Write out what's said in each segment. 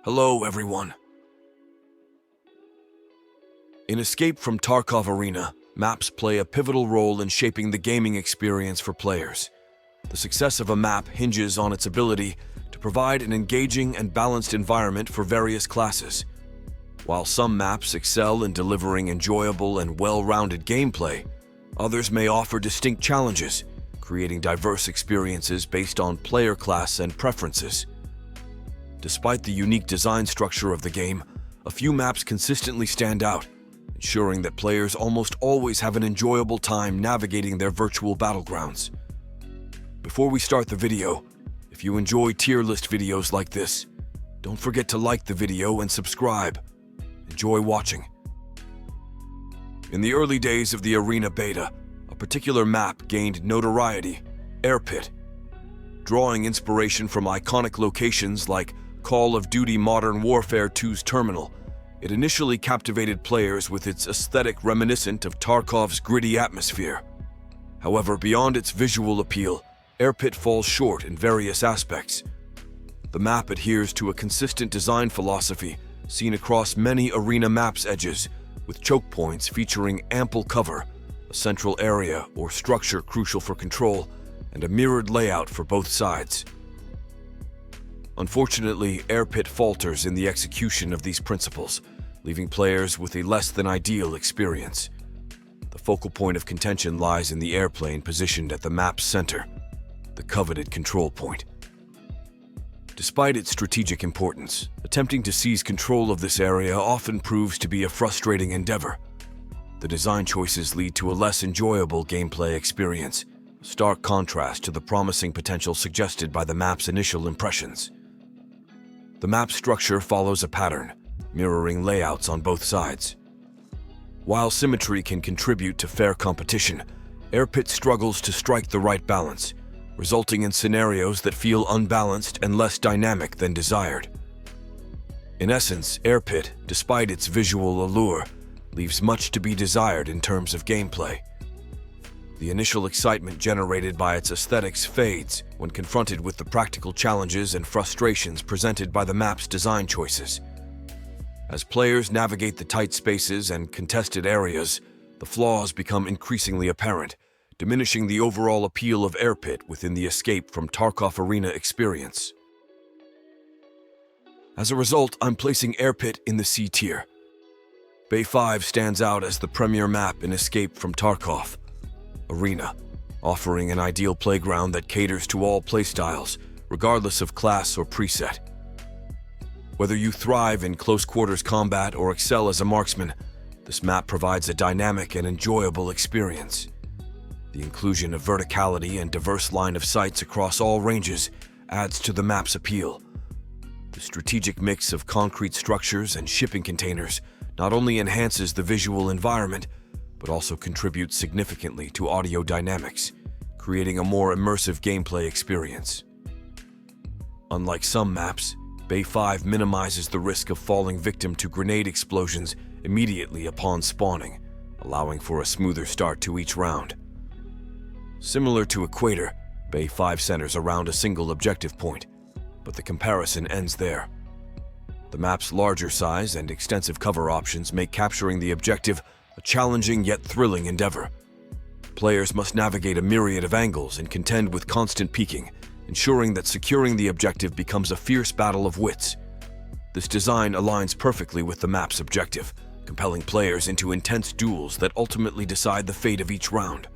Hello, everyone. In Escape from Tarkov Arena, maps play a pivotal role in shaping the gaming experience for players. The success of a map hinges on its ability to provide an engaging and balanced environment for various classes. While some maps excel in delivering enjoyable and well-rounded gameplay, others may offer distinct challenges, creating diverse experiences based on player class and preferences. Despite the unique design structure of the game, a few maps consistently stand out, ensuring that players almost always have an enjoyable time navigating their virtual battlegrounds. Before we start the video, if you enjoy tier list videos like this, don't forget to like the video and subscribe. Enjoy watching. In the early days of the Arena beta, a particular map gained notoriety: Air Pit. Drawing inspiration from iconic locations like Call of Duty Modern Warfare 2's terminal, it initially captivated players with its aesthetic reminiscent of Tarkov's gritty atmosphere. However, beyond its visual appeal, Air Pit falls short in various aspects. The map adheres to a consistent design philosophy seen across many Arena maps' edges, with choke points featuring ample cover, a central area or structure crucial for control, and a mirrored layout for both sides. Unfortunately, Air Pit falters in the execution of these principles, leaving players with a less than ideal experience. The focal point of contention lies in the airplane positioned at the map's center, the coveted control point. Despite its strategic importance, attempting to seize control of this area often proves to be a frustrating endeavor. The design choices lead to a less enjoyable gameplay experience, a stark contrast to the promising potential suggested by the map's initial impressions. The map structure follows a pattern, mirroring layouts on both sides. While symmetry can contribute to fair competition, Air Pit struggles to strike the right balance, resulting in scenarios that feel unbalanced and less dynamic than desired. In essence, Air Pit, despite its visual allure, leaves much to be desired in terms of gameplay. The initial excitement generated by its aesthetics fades when confronted with the practical challenges and frustrations presented by the map's design choices. As players navigate the tight spaces and contested areas, the flaws become increasingly apparent, diminishing the overall appeal of Air Pit within the Escape from Tarkov Arena experience. As a result, I'm placing Air Pit in the C tier. Bay 5 stands out as the premier map in Escape from Tarkov Arena, offering an ideal playground that caters to all playstyles, regardless of class or preset. Whether you thrive in close-quarters combat or excel as a marksman, this map provides a dynamic and enjoyable experience. The inclusion of verticality and diverse line of sights across all ranges adds to the map's appeal. The strategic mix of concrete structures and shipping containers not only enhances the visual environment, but also contributes significantly to audio dynamics, creating a more immersive gameplay experience. Unlike some maps, Bay 5 minimizes the risk of falling victim to grenade explosions immediately upon spawning, allowing for a smoother start to each round. Similar to Equator, Bay 5 centers around a single objective point, but the comparison ends there. The map's larger size and extensive cover options make capturing the objective a challenging yet thrilling endeavor. Players must navigate a myriad of angles and contend with constant peeking, ensuring that securing the objective becomes a fierce battle of wits. This design aligns perfectly with the map's objective, compelling players into intense duels that ultimately decide the fate of each round.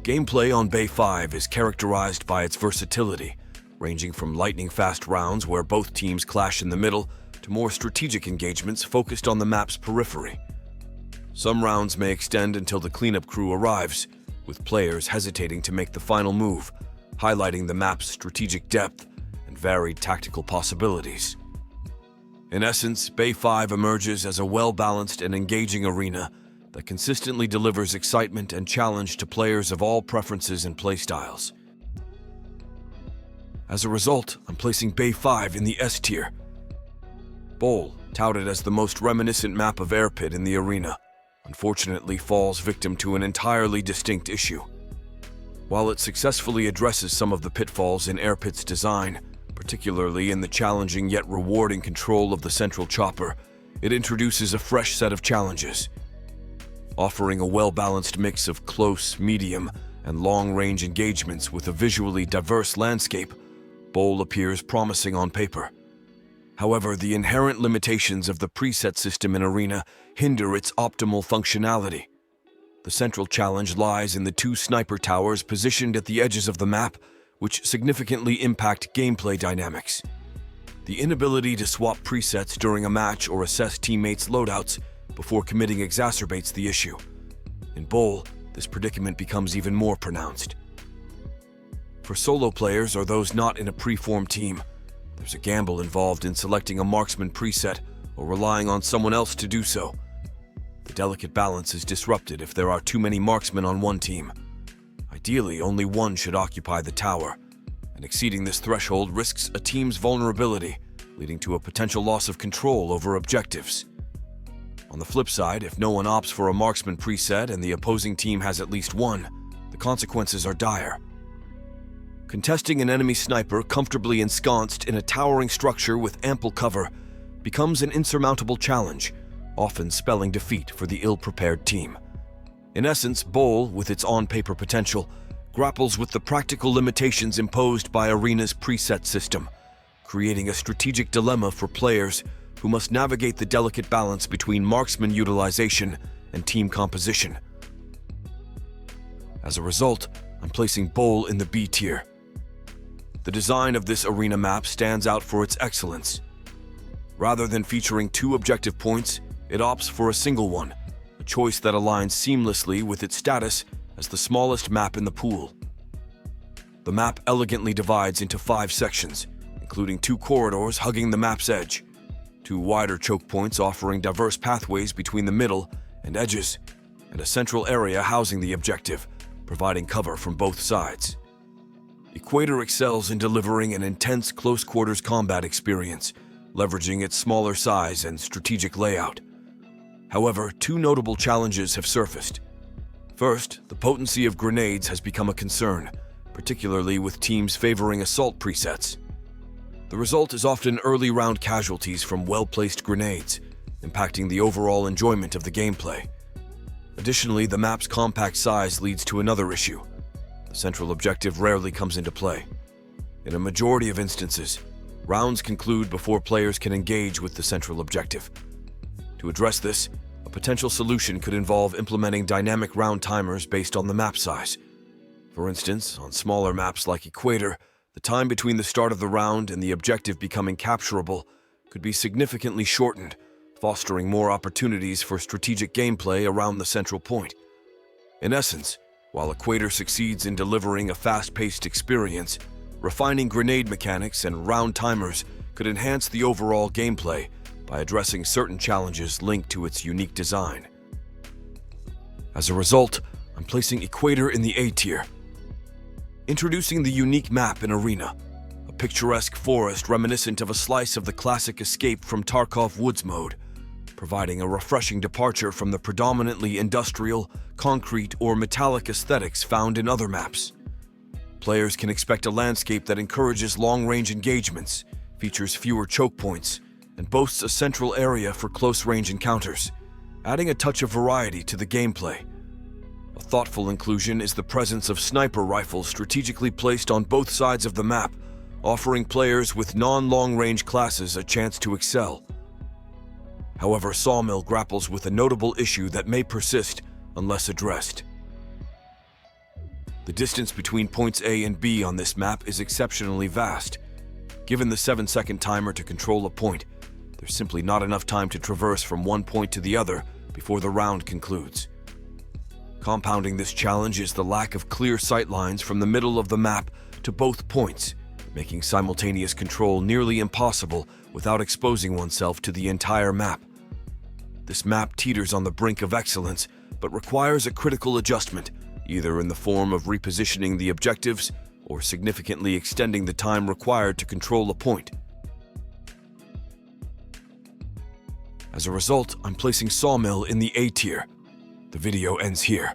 Gameplay on Bay 5 is characterized by its versatility, ranging from lightning-fast rounds where both teams clash in the middle to more strategic engagements focused on the map's periphery. Some rounds may extend until the cleanup crew arrives, with players hesitating to make the final move, highlighting the map's strategic depth and varied tactical possibilities. In essence, Bay 5 emerges as a well-balanced and engaging arena that consistently delivers excitement and challenge to players of all preferences and playstyles. As a result, I'm placing Bay 5 in the S tier. Bowl, touted as the most reminiscent map of Air Pit in the arena, unfortunately falls victim to an entirely distinct issue. While it successfully addresses some of the pitfalls in Air Pit's design, Particularly in the challenging yet rewarding control of the central chopper, it introduces a fresh set of challenges. Offering a well-balanced mix of close, medium, and long-range engagements with a visually diverse landscape, Bowl appears promising on paper. However, the inherent limitations of the preset system in Arena hinder its optimal functionality. The central challenge lies in the two sniper towers positioned at the edges of the map, which significantly impact gameplay dynamics. The inability to swap presets during a match or assess teammates' loadouts before committing exacerbates the issue. In Bowl, this predicament becomes even more pronounced. For solo players or those not in a pre-formed team, there's a gamble involved in selecting a marksman preset or relying on someone else to do so. The delicate balance is disrupted if there are too many marksmen on one team. Ideally, only one should occupy the tower, and exceeding this threshold risks a team's vulnerability, leading to a potential loss of control over objectives. On the flip side, if no one opts for a marksman preset and the opposing team has at least one, the consequences are dire. Contesting an enemy sniper comfortably ensconced in a towering structure with ample cover becomes an insurmountable challenge, often spelling defeat for the ill-prepared team. In essence, Bowl, with its on-paper potential, grapples with the practical limitations imposed by Arena's preset system, creating a strategic dilemma for players who must navigate the delicate balance between marksman utilization and team composition. As a result, I'm placing Bowl in the B tier. The design of this Arena map stands out for its excellence. Rather than featuring two objective points, it opts for a single one, a choice that aligns seamlessly with its status as the smallest map in the pool. The map elegantly divides into 5 sections, including 2 corridors hugging the map's edge, 2 wider choke points offering diverse pathways between the middle and edges, and a central area housing the objective, providing cover from both sides. Equator excels in delivering an intense close-quarters combat experience, leveraging its smaller size and strategic layout. However, 2 notable challenges have surfaced. First, the potency of grenades has become a concern, particularly with teams favoring assault presets. The result is often early round casualties from well-placed grenades, impacting the overall enjoyment of the gameplay. Additionally, the map's compact size leads to another issue. The central objective rarely comes into play. In a majority of instances, rounds conclude before players can engage with the central objective. To address this, a potential solution could involve implementing dynamic round timers based on the map size. For instance, on smaller maps like Equator, the time between the start of the round and the objective becoming capturable could be significantly shortened, fostering more opportunities for strategic gameplay around the central point. In essence, while Equator succeeds in delivering a fast-paced experience, refining grenade mechanics and round timers could enhance the overall gameplay by addressing certain challenges linked to its unique design. As a result, I'm placing Equator in the A tier. Introducing the unique map in Arena, a picturesque forest reminiscent of a slice of the classic Escape from Tarkov Woods mode, providing a refreshing departure from the predominantly industrial, concrete, or metallic aesthetics found in other maps. Players can expect a landscape that encourages long-range engagements, features fewer choke points, and boasts a central area for close-range encounters, adding a touch of variety to the gameplay. A thoughtful inclusion is the presence of sniper rifles strategically placed on both sides of the map, offering players with non-long-range classes a chance to excel. However, Sawmill grapples with a notable issue that may persist unless addressed. The distance between points A and B on this map is exceptionally vast. Given the 7-second timer to control a point, there's simply not enough time to traverse from one point to the other before the round concludes. Compounding this challenge is the lack of clear sightlines from the middle of the map to both points, making simultaneous control nearly impossible without exposing oneself to the entire map. This map teeters on the brink of excellence, but requires a critical adjustment, either in the form of repositioning the objectives or significantly extending the time required to control a point. As a result, I'm placing Sawmill in the A tier. The video ends here.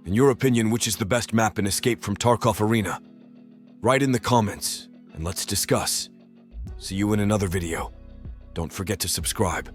In your opinion, which is the best map in Escape from Tarkov Arena? Write in the comments. and let's discuss. See you in another video. Don't forget to subscribe.